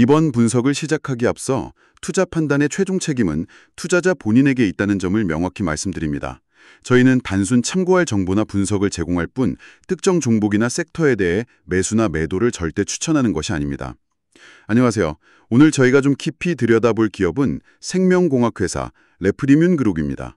이번 분석을 시작하기 앞서 투자 판단의 최종 책임은 투자자 본인에게 있다는 점을 명확히 말씀드립니다. 저희는 단순 참고할 정보나 분석을 제공할 뿐 특정 종목이나 섹터에 대해 매수나 매도를 절대 추천하는 것이 아닙니다. 안녕하세요. 오늘 저희가 좀 깊이 들여다볼 기업은 생명공학회사 레프리뮨 그룹입니다.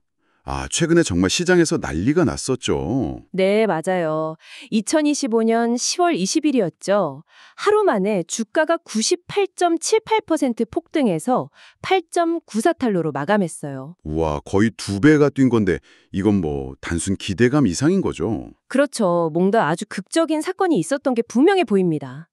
최근에 정말 시장에서 난리가 났었죠. 네, 맞아요. 2025년 10월 20일이었죠. 하루 만에 주가가 98.78% 폭등해서 8.94달러로 마감했어요. 우와, 거의 2배가 뛴 건데 이건 뭐 단순 기대감 이상인 거죠. 그렇죠. 뭔가 아주 극적인 사건이 있었던 게 분명해 보입니다.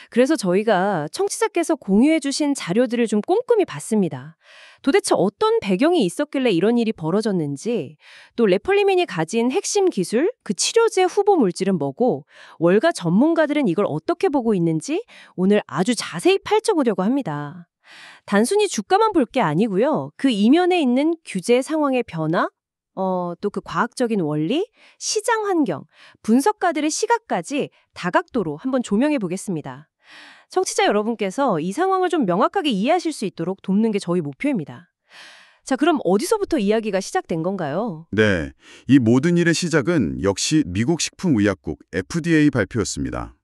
그래서 저희가 청취자께서 공유해 주신 자료들을 좀 꼼꼼히 봤습니다. 도대체 어떤 배경이 있었길래 이런 일이 벌어졌는지, 또 레플리민이 가진 핵심 기술, 그 치료제 후보 물질은 뭐고, 월가 전문가들은 이걸 어떻게 보고 있는지 오늘 아주 자세히 파헤쳐보려고 합니다. 단순히 주가만 볼 게 아니고요. 그 이면에 있는 규제 상황의 변화, 또 그 과학적인 원리, 시장 환경, 분석가들의 시각까지 다각도로 한번 조명해 보겠습니다. 청취자 여러분께서 이 상황을 좀 명확하게 이해하실 수 있도록 돕는 게 저희 목표입니다. 자, 그럼 어디서부터 이야기가 시작된 건가요? 네, 이 모든 일의 시작은 역시 미국 식품의약국 FDA 발표였습니다.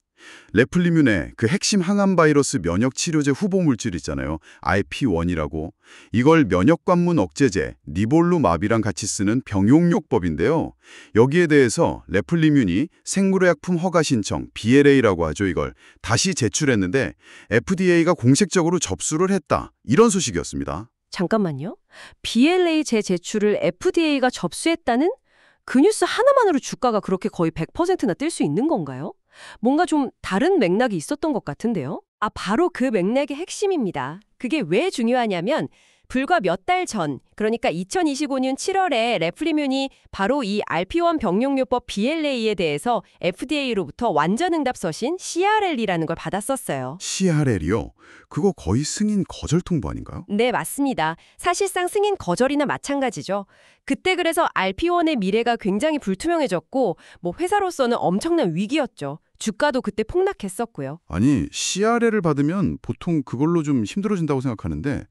레플리뮨의 그 핵심 항암 바이러스 면역 치료제 후보 물질 있잖아요. IP1이라고. 이걸 면역관문 억제제 니볼루마비랑 같이 쓰는 병용요법인데요. 여기에 대해서 레플리뮨이 생물의약품 허가 신청 BLA라고 하죠. 이걸 다시 제출했는데 FDA가 공식적으로 접수를 했다. 이런 소식이었습니다. 잠깐만요. BLA 재제출을 FDA가 접수했다는? 그 뉴스 하나만으로 주가가 그렇게 거의 100%나 뛸 수 있는 건가요? 뭔가 좀 다른 맥락이 있었던 것 같은데요? 바로 그 맥락의 핵심입니다. 그게 왜 중요하냐면 불과 몇 달 전, 그러니까 2025년 7월에 레플리뮨이 바로 이 RP1 병용요법 BLA에 대해서 FDA로부터 완전응답 서신 CRL이라는 걸 받았었어요. CRL이요? 그거 거의 승인 거절 통보 아닌가요? 네, 맞습니다. 사실상 승인 거절이나 마찬가지죠. 그때 그래서 RP1의 미래가 굉장히 불투명해졌고 회사로서는 엄청난 위기였죠. 주가도 그때 폭락했었고요. 아니, CRL을 받으면 보통 그걸로 좀 힘들어진다고 생각하는데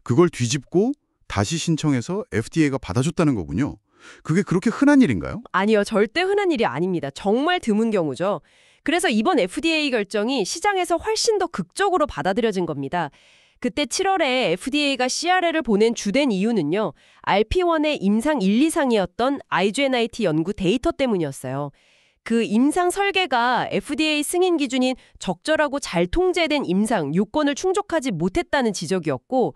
그걸 뒤집고 다시 신청해서 FDA가 받아줬다는 거군요. 그게 그렇게 흔한 일인가요? 아니요, 절대 흔한 일이 아닙니다. 정말 드문 경우죠. 그래서 이번 FDA 결정이 시장에서 훨씬 더 극적으로 받아들여진 겁니다. 그때 7월에 FDA가 CRL을 보낸 주된 이유는요. RP1의 임상 1, 2상이었던 IGNIT 연구 데이터 때문이었어요. 그 임상 설계가 FDA 승인 기준인 적절하고 잘 통제된 임상 요건을 충족하지 못했다는 지적이었고,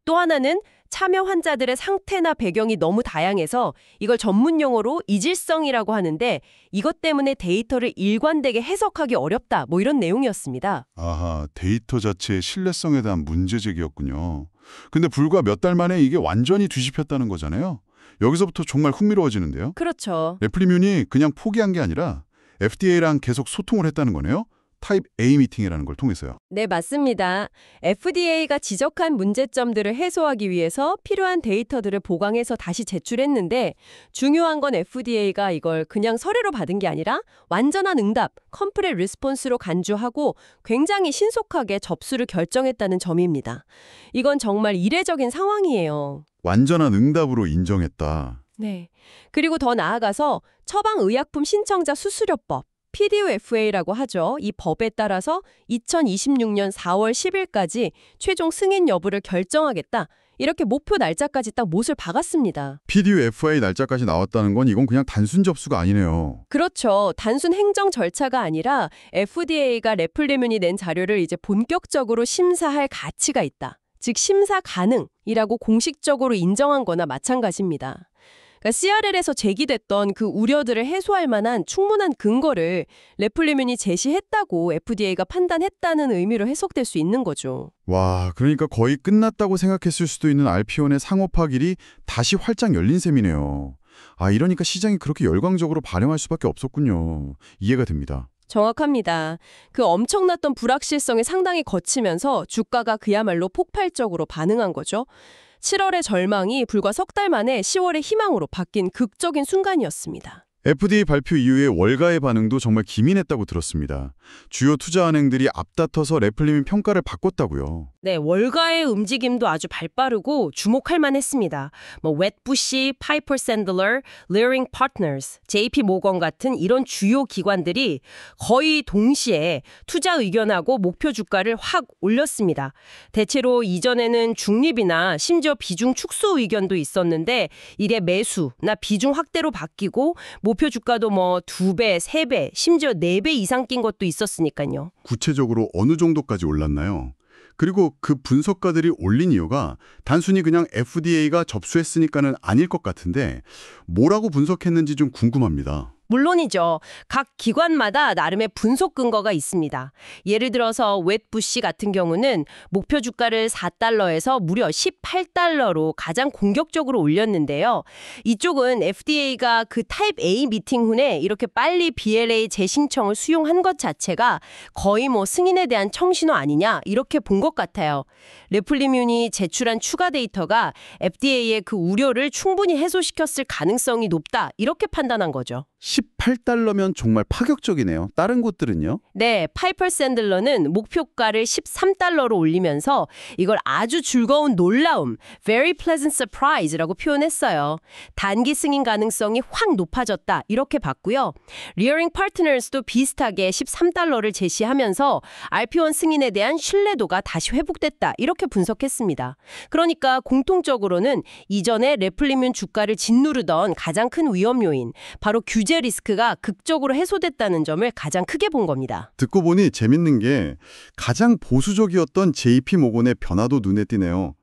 또 하나는 참여 환자들의 상태나 배경이 너무 다양해서 이걸 전문 용어로 이질성이라고 하는데 이것 때문에 데이터를 일관되게 해석하기 어렵다, 이런 내용이었습니다. 아하, 데이터 자체의 신뢰성에 대한 문제 제기였군요. 근데 불과 몇 달 만에 이게 완전히 뒤집혔다는 거잖아요. 여기서부터 정말 흥미로워지는데요. 그렇죠. 레플리뮨이 그냥 포기한 게 아니라 FDA랑 계속 소통을 했다는 거네요. 타입 A 미팅이라는 걸 통해서요. 네, 맞습니다. FDA가 지적한 문제점들을 해소하기 위해서 필요한 데이터들을 보강해서 다시 제출했는데 중요한 건 FDA가 이걸 그냥 서류로 받은 게 아니라 완전한 응답, 컴플릿 리스폰스로 간주하고 굉장히 신속하게 접수를 결정했다는 점입니다. 이건 정말 이례적인 상황이에요. 완전한 응답으로 인정했다. 네. 그리고 더 나아가서 처방의약품 신청자 수수료법, PDUFA라고 하죠. 이 법에 따라서 2026년 4월 10일까지 최종 승인 여부를 결정하겠다. 이렇게 목표 날짜까지 딱 못을 박았습니다. PDUFA 날짜까지 나왔다는 건 이건 그냥 단순 접수가 아니네요. 그렇죠. 단순 행정 절차가 아니라 FDA가 레플리뮨이 낸 자료를 이제 본격적으로 심사할 가치가 있다. 즉 심사 가능이라고 공식적으로 인정한 거나 마찬가지입니다. CRL에서 제기됐던 그 우려들을 해소할 만한 충분한 근거를 레플리뮨이 제시했다고 FDA가 판단했다는 의미로 해석될 수 있는 거죠. 와, 그러니까 거의 끝났다고 생각했을 수도 있는 RP1의 상업화 길이 다시 활짝 열린 셈이네요. 이러니까 시장이 그렇게 열광적으로 반응할 수밖에 없었군요. 이해가 됩니다. 정확합니다. 그 엄청났던 불확실성이 상당히 거치면서 주가가 그야말로 폭발적으로 반응한 거죠. 7월의 절망이 불과 석 달 만에 10월의 희망으로 바뀐 극적인 순간이었습니다. FDA 발표 이후에 월가의 반응도 정말 기민했다고 들었습니다. 주요 투자은행들이 앞다퉈서 레플리민 평가를 바꿨다고요. 네, 월가의 움직임도 아주 발빠르고 주목할 만했습니다. 웻부시, 파이퍼 샌들러, 리어링 파트너스, JP 모건 같은 이런 주요 기관들이 거의 동시에 투자 의견하고 목표 주가를 확 올렸습니다. 대체로 이전에는 중립이나 심지어 비중 축소 의견도 있었는데 이게 매수나 비중 확대로 바뀌고 목표 주가도 2배, 3배, 심지어 4배 이상 낀 것도 있었으니까요. 구체적으로 어느 정도까지 올랐나요? 그리고 그 분석가들이 올린 이유가 단순히 그냥 FDA가 접수했으니까는 아닐 것 같은데 뭐라고 분석했는지 좀 궁금합니다. 물론이죠. 각 기관마다 나름의 분석 근거가 있습니다. 예를 들어서 웻부시 같은 경우는 목표 주가를 4달러에서 무려 18달러로 가장 공격적으로 올렸는데요. 이쪽은 FDA가 그 타입 A 미팅 후에 이렇게 빨리 BLA 재신청을 수용한 것 자체가 거의 승인에 대한 청신호 아니냐 이렇게 본 것 같아요. 레플리뮨이 제출한 추가 데이터가 FDA의 그 우려를 충분히 해소시켰을 가능성이 높다 이렇게 판단한 거죠. 18달러면 정말 파격적이네요. 다른 곳들은요? 네, 파이퍼 샌들러는 목표가를 13달러로 올리면서 이걸 아주 즐거운 놀라움, very pleasant surprise라고 표현했어요. 단기 승인 가능성이 확 높아졌다 이렇게 봤고요. 리어링 파트너스도 비슷하게 13달러를 제시하면서 RP1 승인에 대한 신뢰도가 다시 회복됐다 이렇게 분석했습니다. 그러니까 공통적으로는 이전에 레플리뮨 주가를 짓누르던 가장 큰 위험 요인, 바로 규제 리스크가 극적으로 해소됐다는 점을 가장 크게 본 겁니다. 듣고 보니 재밌는 게 가장 보수적이었던 JP 모건의 변화도 눈에 띄네요.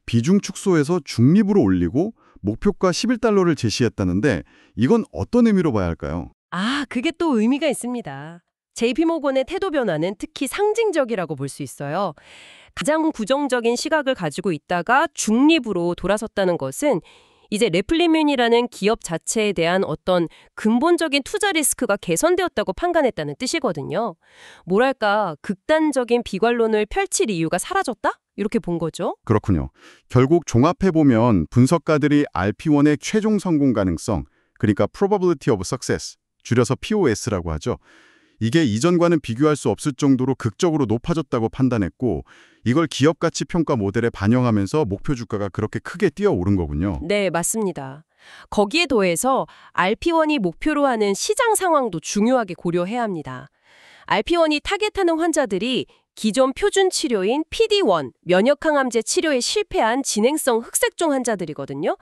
비중 축소해서 중립으로 올리고 목표가 11달러를 제시했다는데 이건 어떤 의미로 봐야 할까요? 그게 또 의미가 있습니다. JP모건의 태도 변화는 특히 상징적이라고 볼 수 있어요. 가장 부정적인 시각을 가지고 있다가 중립으로 돌아섰다는 것은 이제 레플리뮨이라는 기업 자체에 대한 어떤 근본적인 투자 리스크가 개선되었다고 판단했다는 뜻이거든요. 뭐랄까, 극단적인 비관론을 펼칠 이유가 사라졌다? 이렇게 본 거죠. 그렇군요. 결국 종합해보면 분석가들이 RP1의 최종 성공 가능성, 그러니까 probability of success, 줄여서 POS라고 하죠. 이게 이전과는 비교할 수 없을 정도로 극적으로 높아졌다고 판단했고 이걸 기업 가치 평가 모델에 반영하면서 목표 주가가 그렇게 크게 뛰어오른 거군요. 네, 맞습니다. 거기에 더해서 RP1이 목표로 하는 시장 상황도 중요하게 고려해야 합니다. RP1이 타겟하는 환자들이 기존 표준 치료인 PD-1, 면역항암제 치료에 실패한 진행성 흑색종 환자들이거든요.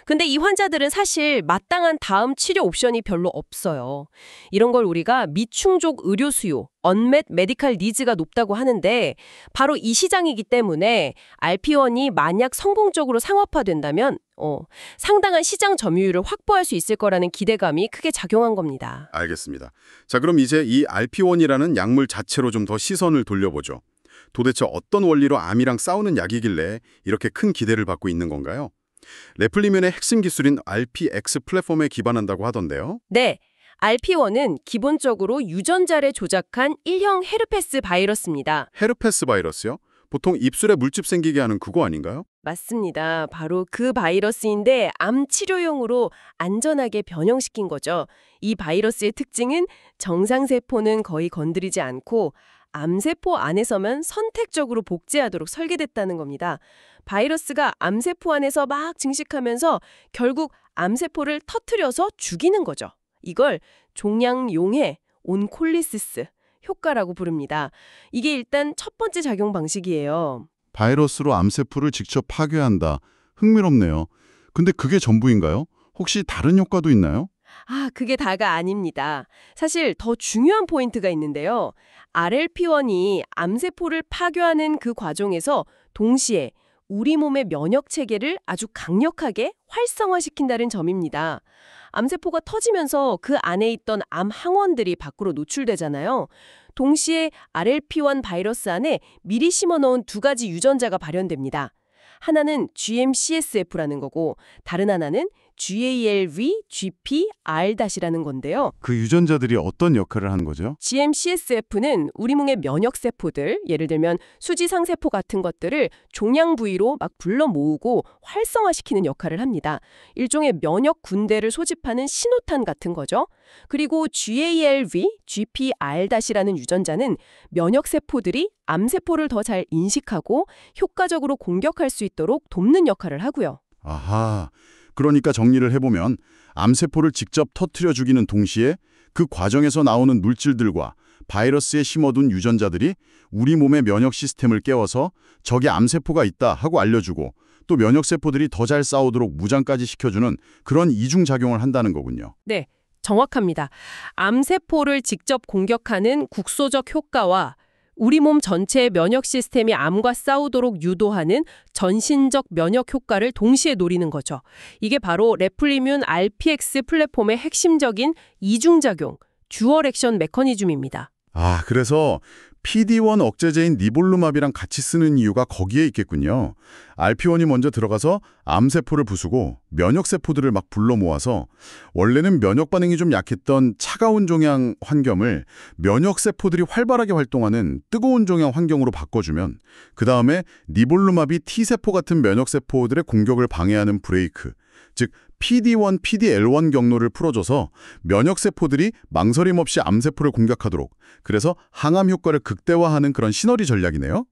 근데 이 환자들은 사실 마땅한 다음 치료 옵션이 별로 없어요. 이런 걸 우리가 미충족 의료 수요, unmet medical needs가 높다고 하는데 바로 이 시장이기 때문에 RP1이 만약 성공적으로 상업화된다면 상당한 시장 점유율을 확보할 수 있을 거라는 기대감이 크게 작용한 겁니다. 알겠습니다. 자, 그럼 이제 이 RP1이라는 약물 자체로 좀 더 시선을 돌려보죠. 도대체 어떤 원리로 암이랑 싸우는 약이길래 이렇게 큰 기대를 받고 있는 건가요? 레플리뮨의 핵심 기술인 RPX 플랫폼에 기반한다고 하던데요. 네. RP1은 기본적으로 유전자를 조작한 일형 헤르페스 바이러스입니다. 헤르페스 바이러스요? 보통 입술에 물집 생기게 하는 그거 아닌가요? 맞습니다. 바로 그 바이러스인데 암 치료용으로 안전하게 변형시킨 거죠. 이 바이러스의 특징은 정상세포는 거의 건드리지 않고 암세포 안에서만 선택적으로 복제하도록 설계됐다는 겁니다. 바이러스가 암세포 안에서 막 증식하면서 결국 암세포를 터트려서 죽이는 거죠. 이걸 종양용해 온콜리시스 효과라고 부릅니다. 이게 일단 첫 번째 작용 방식이에요. 바이러스로 암세포를 직접 파괴한다. 흥미롭네요. 근데 그게 전부인가요? 혹시 다른 효과도 있나요? 그게 다가 아닙니다. 사실 더 중요한 포인트가 있는데요. RLP1이 암세포를 파괴하는 그 과정에서 동시에 우리 몸의 면역 체계를 아주 강력하게 활성화시킨다는 점입니다. 암세포가 터지면서 그 안에 있던 암 항원들이 밖으로 노출되잖아요. 동시에 RLP1 바이러스 안에 미리 심어놓은 두 가지 유전자가 발현됩니다. 하나는 GM-CSF라는 거고 다른 하나는 GALV, GP, R-라는 건데요. 그 유전자들이 어떤 역할을 하는 거죠? GM-CSF는 우리 몸의 면역세포들, 예를 들면 수지상세포 같은 것들을 종양 부위로 막 불러 모으고 활성화시키는 역할을 합니다. 일종의 면역 군대를 소집하는 신호탄 같은 거죠. 그리고 GALV, GPR-라는 유전자는 면역세포들이 암세포를 더 잘 인식하고 효과적으로 공격할 수 있도록 돕는 역할을 하고요. 아하, 그러니까 정리를 해보면 암세포를 직접 터뜨려 죽이는 동시에 그 과정에서 나오는 물질들과 바이러스에 심어둔 유전자들이 우리 몸의 면역 시스템을 깨워서 저기 암세포가 있다 하고 알려주고 또 면역세포들이 더 잘 싸우도록 무장까지 시켜주는 그런 이중작용을 한다는 거군요. 네, 정확합니다. 암세포를 직접 공격하는 국소적 효과와 우리 몸 전체의 면역 시스템이 암과 싸우도록 유도하는 전신적 면역 효과를 동시에 노리는 거죠. 이게 바로 레플리뮨 RPX 플랫폼의 핵심적인 이중작용, 듀얼 액션 메커니즘입니다. 아, 그래서 PD-1 억제제인 니볼루맙이랑 같이 쓰는 이유가 거기에 있겠군요. RP1이 먼저 들어가서 암세포를 부수고 면역세포들을 막 불러 모아서 원래는 면역 반응이 좀 약했던 차가운 종양 환경을 면역세포들이 활발하게 활동하는 뜨거운 종양 환경으로 바꿔주면 그 다음에 니볼루맙이 T세포 같은 면역세포들의 공격을 방해하는 브레이크, 즉 PD-1, PD-L1 경로를 풀어줘서 면역세포들이 망설임 없이 암세포를 공격하도록, 그래서 항암 효과를 극대화하는 그런 시너지 전략이네요.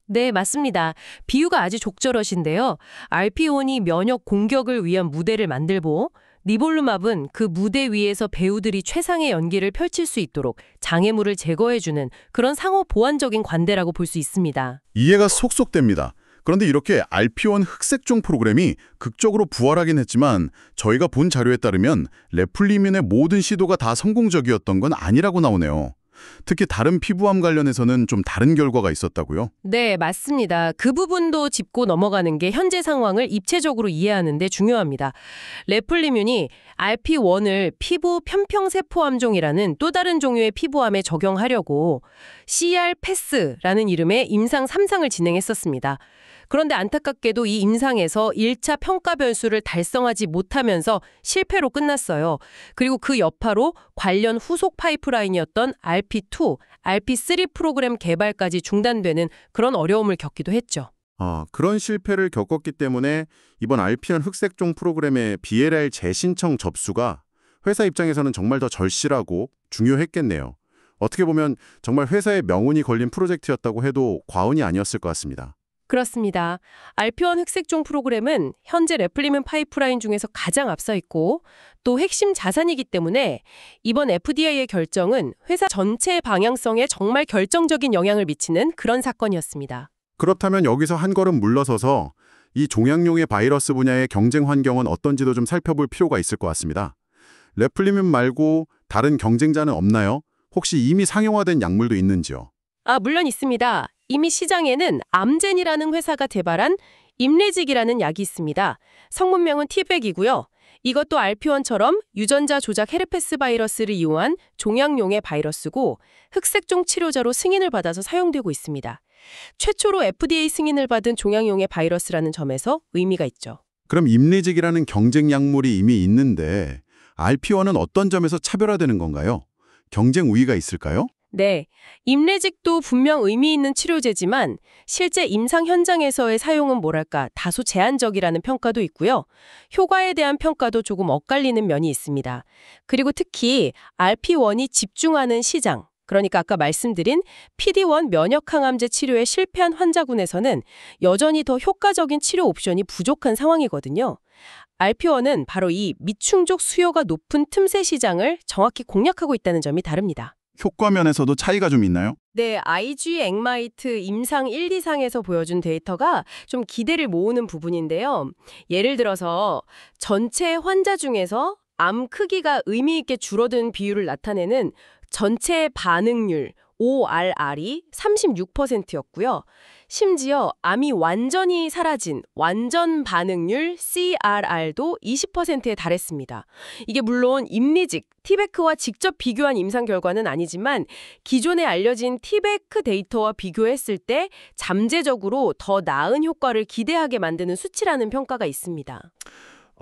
네, 맞습니다. 비유가 아주 적절하신데요. RP1이 면역 공격을 위한 무대를 만들고 니볼루맙은 그 무대 위에서 배우들이 최상의 연기를 펼칠 수 있도록 장애물을 제거해주는 그런 상호 보완적인 관대라고 볼 수 있습니다. 이해가 속속 됩니다. 그런데 이렇게 RP1 흑색종 프로그램이 극적으로 부활하긴 했지만 저희가 본 자료에 따르면 레플리뮨의 모든 시도가 다 성공적이었던 건 아니라고 나오네요. 특히 다른 피부암 관련해서는 좀 다른 결과가 있었다고요? 네, 맞습니다. 그 부분도 짚고 넘어가는 게 현재 상황을 입체적으로 이해하는 데 중요합니다. 레플리뮨이 RP1을 피부 편평세포암종이라는 또 다른 종류의 피부암에 적용하려고 CR-PASS라는 이름의 임상 3상을 진행했었습니다. 그런데 안타깝게도 이 임상에서 1차 평가 변수를 달성하지 못하면서 실패로 끝났어요. 그리고 그 여파로 관련 후속 파이프라인이었던 RP2, RP3 프로그램 개발까지 중단되는 그런 어려움을 겪기도 했죠. 그런 실패를 겪었기 때문에 이번 RP1 흑색종 프로그램의 BLR 재신청 접수가 회사 입장에서는 정말 더 절실하고 중요했겠네요. 어떻게 보면 정말 회사의 명운이 걸린 프로젝트였다고 해도 과언이 아니었을 것 같습니다. 그렇습니다. RP1 흑색종 프로그램은 현재 레플리뮨 파이프라인 중에서 가장 앞서 있고 또 핵심 자산이기 때문에 이번 FDA의 결정은 회사 전체의 방향성에 정말 결정적인 영향을 미치는 그런 사건이었습니다. 그렇다면 여기서 한 걸음 물러서서 이 종양용의 바이러스 분야의 경쟁 환경은 어떤지도 좀 살펴볼 필요가 있을 것 같습니다. 레플리뮨 말고 다른 경쟁자는 없나요? 혹시 이미 상용화된 약물도 있는지요? 물론 있습니다. 이미 시장에는 암젠이라는 회사가 개발한 임레직이라는 약이 있습니다. 성분명은 티백이고요. 이것도 RP1처럼 유전자 조작 헤르페스 바이러스를 이용한 종양용의 바이러스고 흑색종 치료자로 승인을 받아서 사용되고 있습니다. 최초로 FDA 승인을 받은 종양용의 바이러스라는 점에서 의미가 있죠. 그럼 임리직이라는 경쟁 약물이 이미 있는데 RP1은 어떤 점에서 차별화되는 건가요? 경쟁 우위가 있을까요? 네, 임레직도 분명 의미 있는 치료제지만 실제 임상 현장에서의 사용은 뭐랄까 다소 제한적이라는 평가도 있고요. 효과에 대한 평가도 조금 엇갈리는 면이 있습니다. 그리고 특히 RP1이 집중하는 시장, 그러니까 아까 말씀드린 PD-1 면역항암제 치료에 실패한 환자군에서는 여전히 더 효과적인 치료 옵션이 부족한 상황이거든요. RP1은 바로 이 미충족 수요가 높은 틈새 시장을 정확히 공략하고 있다는 점이 다릅니다. 효과 면에서도 차이가 좀 있나요? 네, IG 엑마이트 임상 1, 2상에서 보여준 데이터가 좀 기대를 모으는 부분인데요. 예를 들어서 전체 환자 중에서 암 크기가 의미 있게 줄어든 비율을 나타내는 전체 반응률 ORR이 36%였고요. 심지어 암이 완전히 사라진 완전 반응률 CRR도 20%에 달했습니다. 이게 물론 임리직, 티베크와 직접 비교한 임상 결과는 아니지만 기존에 알려진 티베크 데이터와 비교했을 때 잠재적으로 더 나은 효과를 기대하게 만드는 수치라는 평가가 있습니다.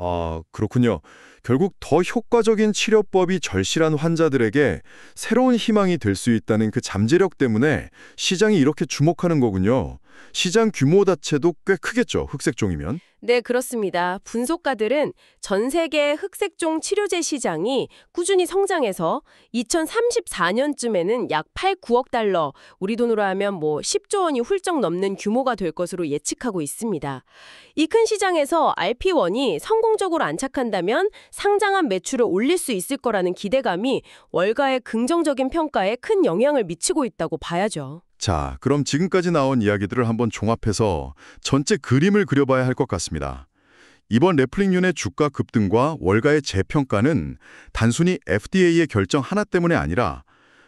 아, 그렇군요. 결국 더 효과적인 치료법이 절실한 환자들에게 새로운 희망이 될 수 있다는 그 잠재력 때문에 시장이 이렇게 주목하는 거군요. 시장 규모 자체도 꽤 크겠죠, 흑색종이면. 네, 그렇습니다. 분석가들은 전 세계 흑색종 치료제 시장이 꾸준히 성장해서 2034년쯤에는 약 8, 9억 달러, 우리 돈으로 하면 뭐 10조 원이 훌쩍 넘는 규모가 될 것으로 예측하고 있습니다. 이 큰 시장에서 RP1이 성공적으로 안착한다면 상장한 매출을 올릴 수 있을 거라는 기대감이 월가의 긍정적인 평가에 큰 영향을 미치고 있다고 봐야죠. 자, 그럼 지금까지 나온 이야기들을 한번 종합해서 전체 그림을 그려봐야 할 것 같습니다. 이번 레플릭륜의 주가 급등과 월가의 재평가는 단순히 FDA의 결정 하나 때문에 아니라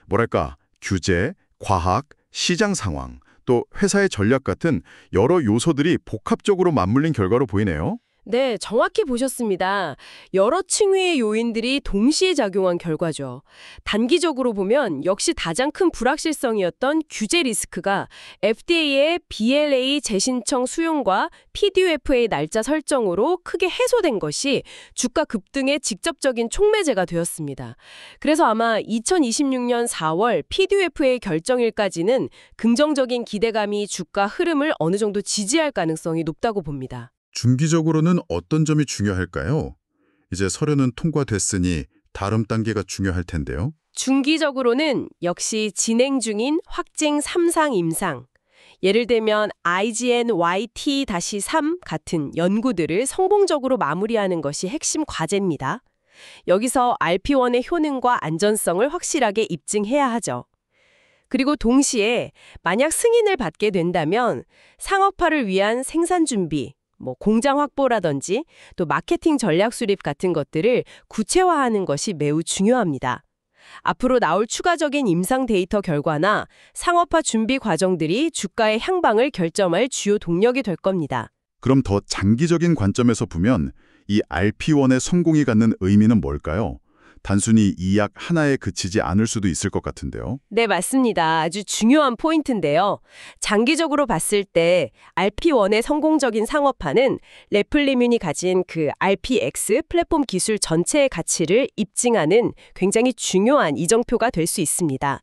뭐랄까 규제, 과학, 시장 상황, 또 회사의 전략 같은 여러 요소들이 복합적으로 맞물린 결과로 보이네요. 네, 정확히 보셨습니다. 여러 층위의 요인들이 동시에 작용한 결과죠. 단기적으로 보면 역시 가장 큰 불확실성이었던 규제 리스크가 FDA의 BLA 재신청 수용과 PDUFA 날짜 설정으로 크게 해소된 것이 주가 급등의 직접적인 촉매제가 되었습니다. 그래서 아마 2026년 4월 PDUFA 결정일까지는 긍정적인 기대감이 주가 흐름을 어느 정도 지지할 가능성이 높다고 봅니다. 중기적으로는 어떤 점이 중요할까요? 이제 서류는 통과됐으니 다음 단계가 중요할 텐데요. 중기적으로는 역시 진행 중인 확증 3상 임상, 예를 들면 IGN-YT-3 같은 연구들을 성공적으로 마무리하는 것이 핵심 과제입니다. 여기서 RP1의 효능과 안전성을 확실하게 입증해야 하죠. 그리고 동시에 만약 승인을 받게 된다면 상업화를 위한 생산 준비, 공장 확보라든지 또 마케팅 전략 수립 같은 것들을 구체화하는 것이 매우 중요합니다. 앞으로 나올 추가적인 임상 데이터 결과나 상업화 준비 과정들이 주가의 향방을 결정할 주요 동력이 될 겁니다. 그럼 더 장기적인 관점에서 보면 이 RP1의 성공이 갖는 의미는 뭘까요? 단순히 이 약 하나에 그치지 않을 수도 있을 것 같은데요. 네, 맞습니다. 아주 중요한 포인트인데요. 장기적으로 봤을 때 RP1의 성공적인 상업화는 레플리뮴이 가진 그 RPX 플랫폼 기술 전체의 가치를 입증하는 굉장히 중요한 이정표가 될 수 있습니다.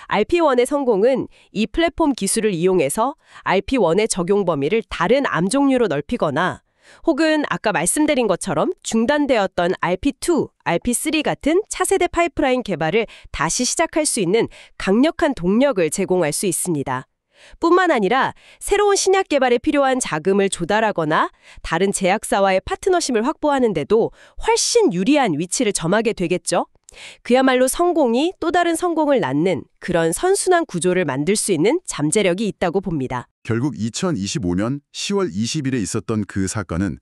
RP1의 성공은 이 플랫폼 기술을 이용해서 RP1의 적용 범위를 다른 암 종류로 넓히거나 혹은 아까 말씀드린 것처럼 중단되었던 RP2, RP3 같은 차세대 파이프라인 개발을 다시 시작할 수 있는 강력한 동력을 제공할 수 있습니다. 뿐만 아니라 새로운 신약 개발에 필요한 자금을 조달하거나 다른 제약사와의 파트너십을 확보하는 데도 훨씬 유리한 위치를 점하게 되겠죠. 그야말로 성공이 또 다른 성공을 낳는 그런 선순환 구조를 만들 수 있는 잠재력이 있다고 봅니다. 결국 2025년 10월 20일에 있었던 그 사건은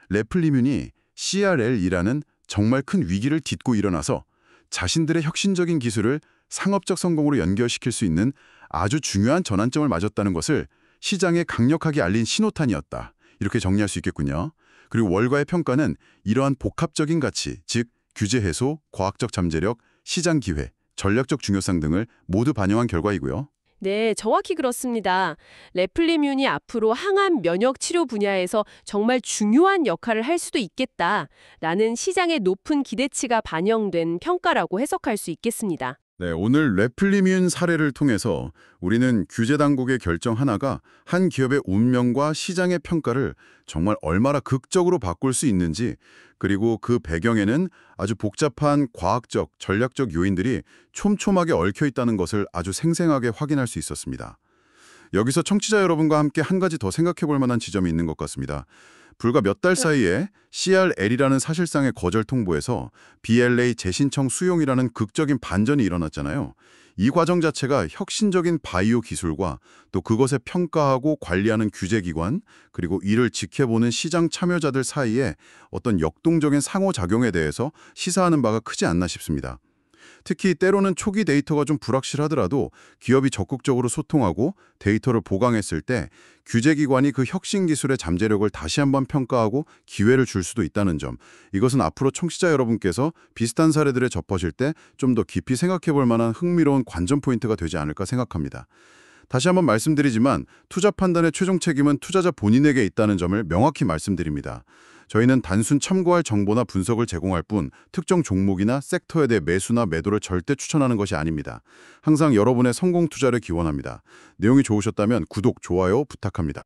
레플리뮴이 CRL이라는 정말 큰 위기를 딛고 일어나서 자신들의 혁신적인 기술을 상업적 성공으로 연결시킬 수 있는 아주 중요한 전환점을 맞았다는 것을 시장에 강력하게 알린 신호탄이었다. 이렇게 정리할 수 있겠군요. 그리고 월가의 평가는 이러한 복합적인 가치, 즉 규제 해소, 과학적 잠재력, 시장 기회, 전략적 중요성 등을 모두 반영한 결과이고요. 네, 정확히 그렇습니다. 레플리뮴이 앞으로 항암 면역 치료 분야에서 정말 중요한 역할을 할 수도 있겠다라는 시장의 높은 기대치가 반영된 평가라고 해석할 수 있겠습니다. 네, 오늘 레플리뮴 사례를 통해서 우리는 규제 당국의 결정 하나가 한 기업의 운명과 시장의 평가를 정말 얼마나 극적으로 바꿀 수 있는지, 그리고 그 배경에는 아주 복잡한 과학적, 전략적 요인들이 촘촘하게 얽혀 있다는 것을 아주 생생하게 확인할 수 있었습니다. 여기서 청취자 여러분과 함께 한 가지 더 생각해 볼 만한 지점이 있는 것 같습니다. 불과 몇 달 사이에 CRL이라는 사실상의 거절 통보에서 BLA 재신청 수용이라는 극적인 반전이 일어났잖아요. 이 과정 자체가 혁신적인 바이오 기술과 또 그것에 평가하고 관리하는 규제기관, 그리고 이를 지켜보는 시장 참여자들 사이에 어떤 역동적인 상호작용에 대해서 시사하는 바가 크지 않나 싶습니다. 특히 때로는 초기 데이터가 좀 불확실하더라도 기업이 적극적으로 소통하고 데이터를 보강했을 때 규제기관이 그 혁신 기술의 잠재력을 다시 한번 평가하고 기회를 줄 수도 있다는 점, 이것은 앞으로 청취자 여러분께서 비슷한 사례들에 접하실 때 좀 더 깊이 생각해 볼 만한 흥미로운 관전 포인트가 되지 않을까 생각합니다. 다시 한번 말씀드리지만 투자 판단의 최종 책임은 투자자 본인에게 있다는 점을 명확히 말씀드립니다. 저희는 단순 참고할 정보나 분석을 제공할 뿐 특정 종목이나 섹터에 대해 매수나 매도를 절대 추천하는 것이 아닙니다. 항상 여러분의 성공 투자를 기원합니다. 내용이 좋으셨다면 구독, 좋아요 부탁합니다.